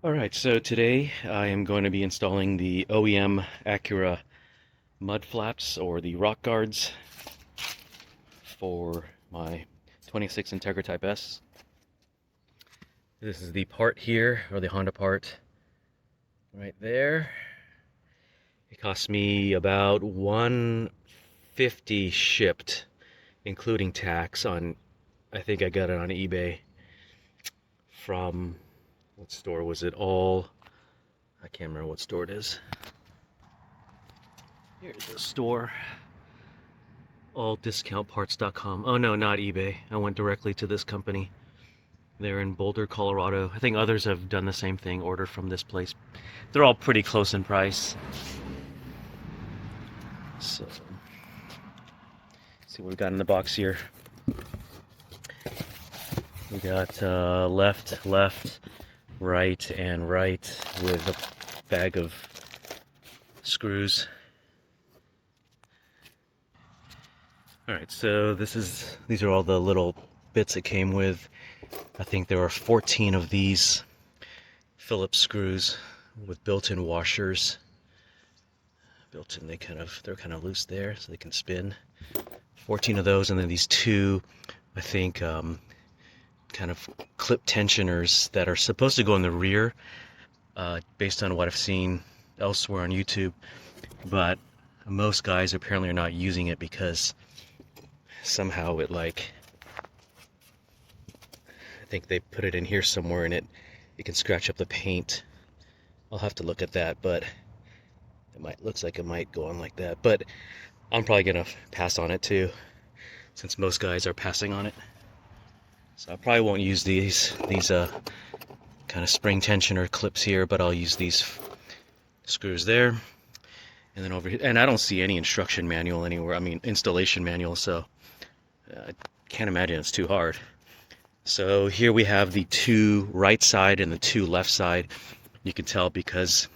Alright, so today I am going to be installing the OEM Acura mud flaps or the rock guards for my 26 Integra Type S. This is the part here, or the Honda part right there. It cost me about $150 shipped, including tax on, I think I got it on eBay from, what store was it? I can't remember what store it is. Here's the store. Alldiscountparts.com. Oh no, not eBay. I went directly to this company. They're in Boulder, Colorado. I think others have done the same thing, ordered from this place. They're all pretty close in price. So, let's see what we got in the box here. We got left, right, and right with a bag of screws. Alright, so these are all the little bits it came with. I think there are 14 of these Phillips screws with built-in washers. Built-in, they're kind of loose there, so they can spin. 14 of those, and then these two, I think, kind of clip tensioners that are supposed to go in the rear, based on what I've seen elsewhere on YouTube. But most guys apparently are not using it because somehow it I think they put it in here somewhere and it can scratch up the paint. I'll have to look at that, but looks like it might go on like that. But I'm probably gonna pass on it too, since most guys are passing on it. So I probably won't use these kind of spring tensioner clips here, but I'll use these screws there. And then over here, and I don't see any instruction manual anywhere. I mean, installation manual, so I can't imagine it's too hard. So here we have the two right side and the two left side. You can tell because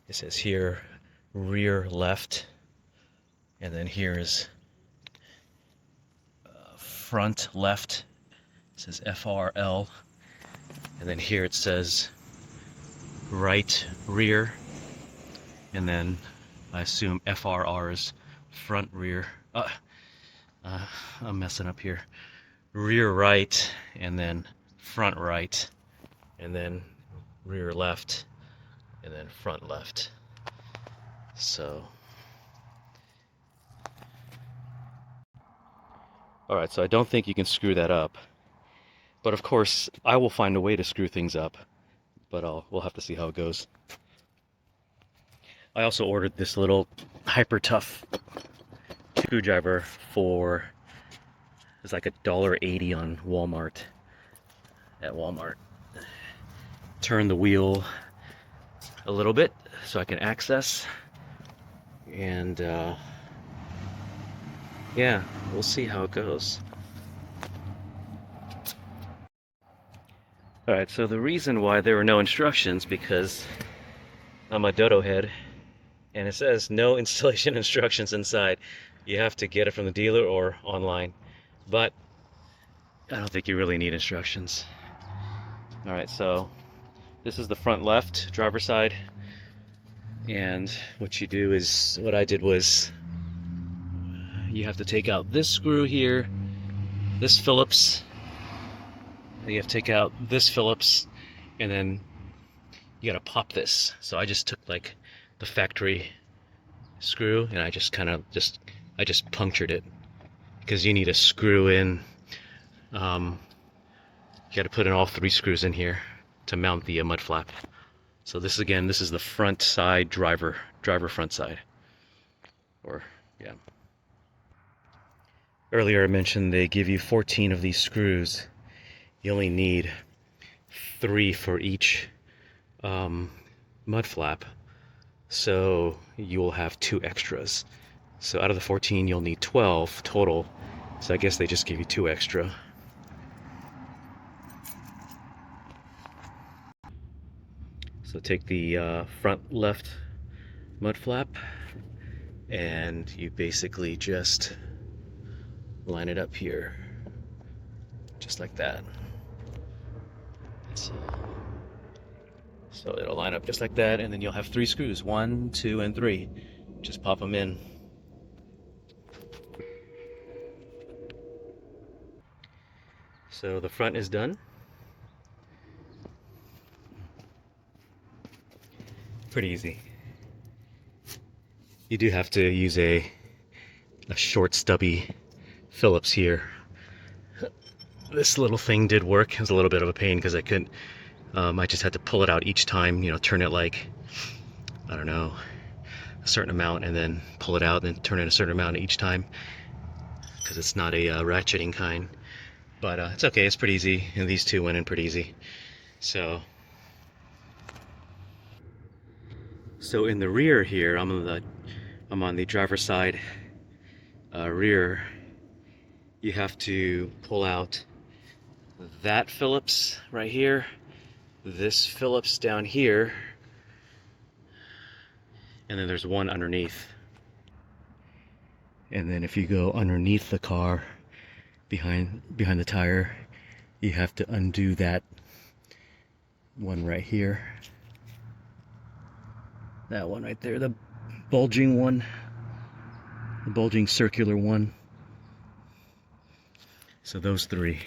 it says here rear left, and then here is front left. It says FRL, and then here it says right rear, and then I assume FRR is front rear. I'm messing up here. Rear right, and then front right, and then rear left, and then front left. So, alright, so I don't think you can screw that up. But of course, I will find a way to screw things up. But we'll have to see how it goes. I also ordered this little hyper tough screwdriver for, it's like $1.80 on Walmart. At Walmart. Turn the wheel a little bit so I can access, and yeah, we'll see how it goes. Alright, so the reason why there were no instructions, because I'm a dodo head and it says no installation instructions inside. You have to get it from the dealer or online, but I don't think you really need instructions. Alright, so this is the front left driver's side, and what you do is, what I did was, you have to take out this screw here, this Phillips, you have to take out this Phillips, and then you gotta pop this. So I just took like the factory screw and I just punctured it, because you need to screw in, you gotta put in all 3 screws in here to mount the mud flap. So this is the front side driver front side. Or, yeah. Earlier I mentioned they give you 14 of these screws. You only need 3 for each mud flap. So you will have 2 extras. So out of the 14 you'll need 12 total. So I guess they just give you 2 extra. So take the front left mud flap and you basically just line it up here, just like that. So it'll line up just like that, and then you'll have 3 screws, 1, 2, and 3. Just pop them in. So the front is done. Pretty easy. You do have to use a short stubby Phillips here. This little thing did work. It was a little bit of a pain because I couldn't, I just had to pull it out each time, you know, turn it like, I don't know, a certain amount, and then pull it out and turn it a certain amount each time, because it's not a ratcheting kind. But it's okay, it's pretty easy, and these two went in pretty easy. So in the rear here, I'm on the driver's side rear. You have to pull out that Phillips right here, this Phillips down here, and then there's one underneath. And then if you go underneath the car, behind the tire, you have to undo that one right here. That one right there, the bulging one, the bulging circular one. So those 3.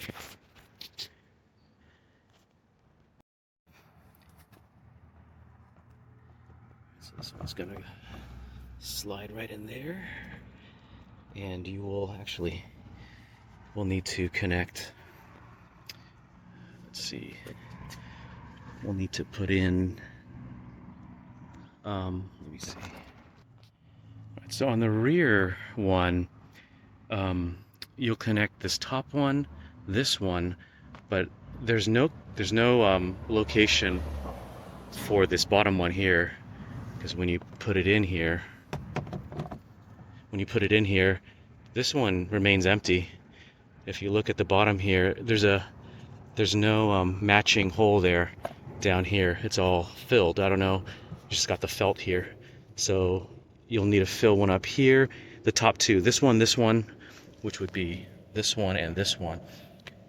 So this one's gonna slide right in there, and you will need to connect. Let's see. We'll need to put in. Let me see. Right, so on the rear one, you'll connect this top one, this one, but there's no location for this bottom one here, because when you put it in here, this one remains empty. If you look at the bottom here, there's no matching hole there down here. It's all filled. I don't know, you just got the felt here, so you'll need to fill one up here. The top 2, this one, which would be this one and this one.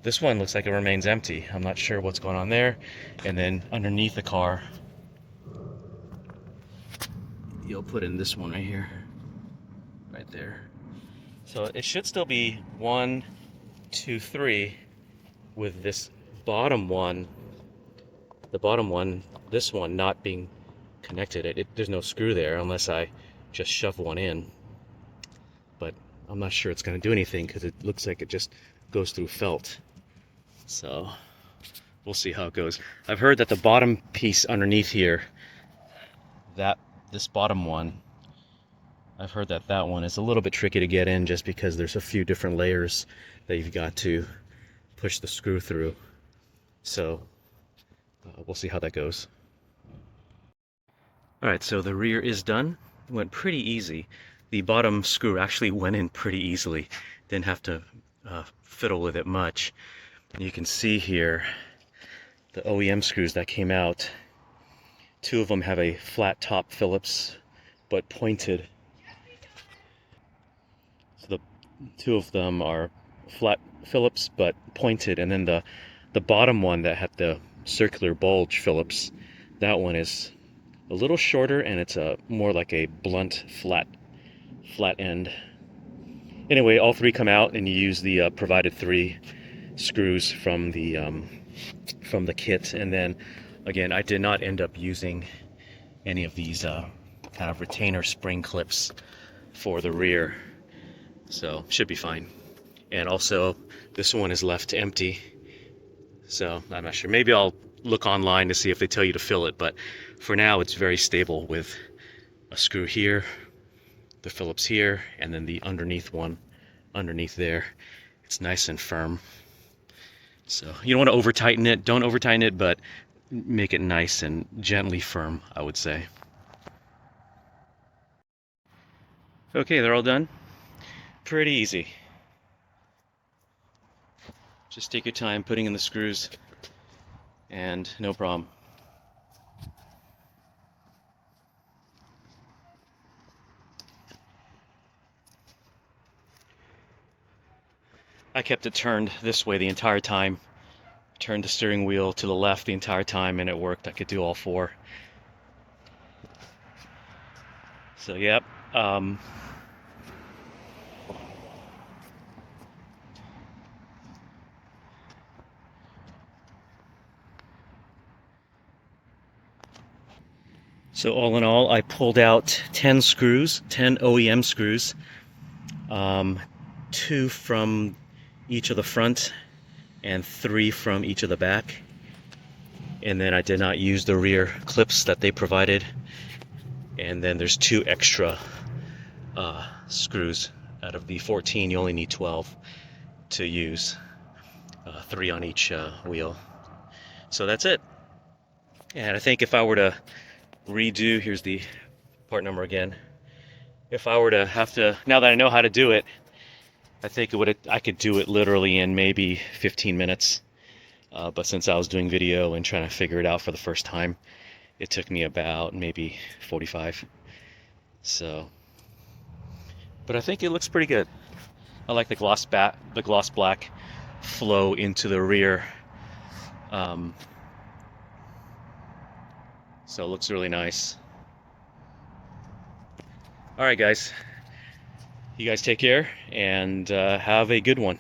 This one looks like it remains empty. I'm not sure what's going on there. And then underneath the car, you'll put in this one right here, right there. So it should still be 1, 2, 3 with this bottom one, this one not being connected. There's no screw there unless I just shove one in. But I'm not sure it's going to do anything because it looks like it just goes through felt. So we'll see how it goes. I've heard that the bottom piece underneath here, this bottom one, I've heard that one is a little bit tricky to get in, just because there's a few different layers that you've got to push the screw through. So we'll see how that goes. Alright, so the rear is done. It went pretty easy. The bottom screw actually went in pretty easily. Didn't have to fiddle with it much. And you can see here the OEM screws that came out. 2 of them have a flat top Phillips, but pointed. So the 2 of them are flat Phillips, but pointed. And then the bottom one that had the circular bulge Phillips, that one is a little shorter, and it's more like a blunt, flat end. Anyway, all 3 come out, and you use the provided 3 screws from the kit. And then again, I did not end up using any of these kind of retainer spring clips for the rear, so should be fine. And also this one is left empty, so I'm not sure. Maybe I'll look online to see if they tell you to fill it, but for now it's very stable with a screw here, the Phillips here, and then the underneath one underneath there. It's nice and firm. So you don't want to over tighten it. Don't over tighten it, but make it nice and gently firm, I would say. Okay, they're all done. Pretty easy. Just take your time putting in the screws, and no problem. I kept it turned this way the entire time, turned the steering wheel to the left the entire time, and it worked. I could do all four. So yep. So all in all, I pulled out 10 screws, 10 OEM screws, 2 from each of the front and 3 from each of the back. And then I did not use the rear clips that they provided. And then there's 2 extra screws. Out of the 14, you only need 12 to use, 3 on each wheel. So that's it. And I think if I were to redo, here's the part number again. If I were to have to, now that I know how to do it, I think I could do it literally in maybe 15 minutes. But since I was doing video and trying to figure it out for the first time, it took me about maybe 45. So, but I think it looks pretty good. I like the gloss black flow into the rear. So it looks really nice. All right, guys. You guys take care and have a good one.